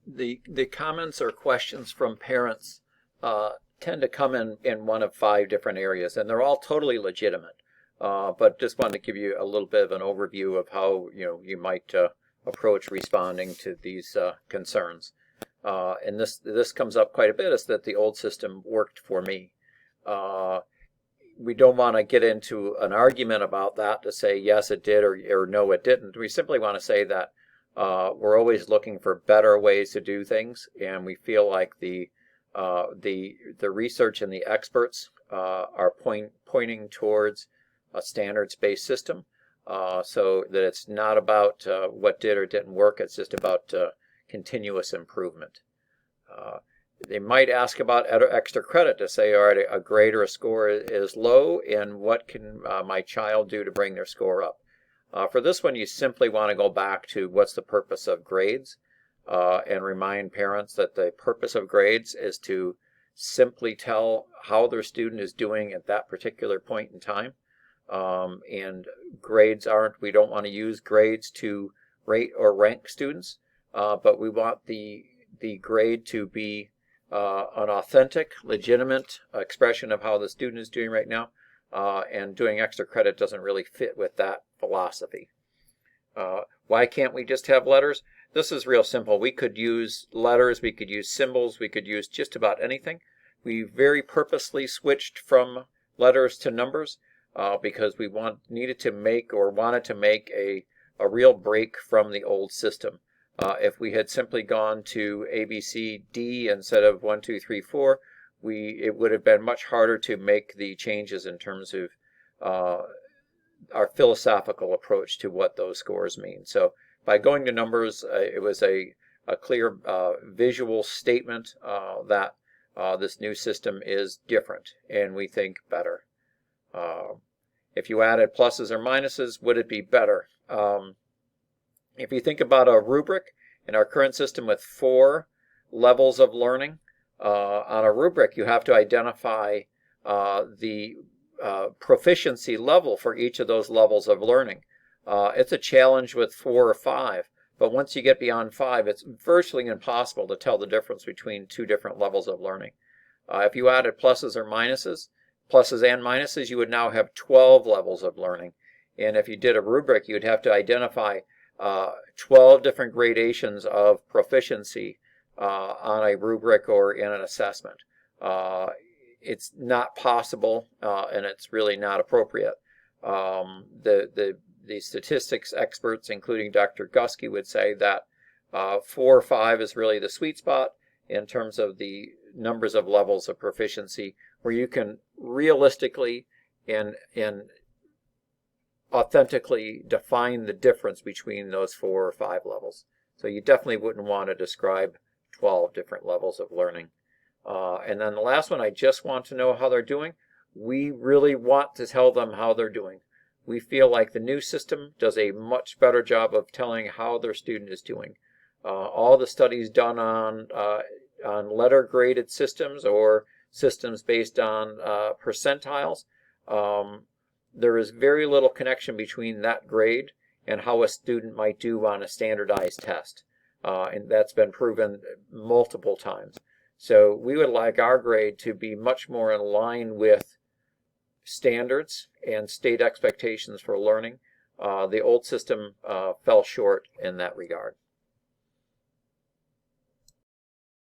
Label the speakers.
Speaker 1: The comments or questions from parents tend to come in one of 5 different areas, and they're all totally legitimate. But just wanted to give you a little bit of an overview of how you might approach responding to these concerns. And this comes up quite a bit, is that the old system worked for me. We don't want to get into an argument about that to say yes it did or no it didn't. We simply want to say that we're always looking for better ways to do things, and we feel like the research and the experts are pointing towards a standards-based system, so that it's not about what did or didn't work. It's just about continuous improvement. They might ask about extra credit to say, all right, a grade or a score is low, and what can my child do to bring their score up? For this one, you simply want to go back to what's the purpose of grades, and remind parents that the purpose of grades is to simply tell how their student is doing at that particular point in time. And grades we don't want to use grades to rate or rank students, but we want the grade to be an authentic, legitimate expression of how the student is doing right now, and doing extra credit doesn't really fit with that philosophy. Why can't we just have letters? This is real simple. We could use letters, we could use symbols, we could use just about anything. We very purposely switched from letters to numbers because we wanted to make a real break from the old system. If we had simply gone to A, B, C, D instead of 1, 2, 3, 4, it would have been much harder to make the changes in terms of our philosophical approach to what those scores mean. So by going to numbers, it was a clear visual statement that this new system is different and we think better. If you added pluses or minuses, would it be better? If you think about a rubric in our current system with 4 levels of learning, on a rubric you have to identify the proficiency level for each of those levels of learning. It's a challenge with 4 or 5, but once you get beyond 5, it's virtually impossible to tell the difference between 2 different levels of learning. If you added pluses or minuses, pluses and minuses, you would now have 12 levels of learning. And if you did a rubric, you'd have to identify 12 different gradations of proficiency on a rubric or in an assessment. It's not possible, and it's really not appropriate. The statistics experts, including Dr. Gusky, would say that 4 or 5 is really the sweet spot in terms of the numbers of levels of proficiency, where you can realistically and authentically define the difference between those 4 or 5 levels. So you definitely wouldn't want to describe 12 different levels of learning. And then the last one, I just want to know how they're doing. We really want to tell them how they're doing. We feel like the new system does a much better job of telling how their student is doing. All the studies done on letter graded systems or systems based on percentiles, there is very little connection between that grade and how a student might do on a standardized test. And that's been proven multiple times. So we would like our grade to be much more in line with standards and state expectations for learning. The old system fell short in that regard.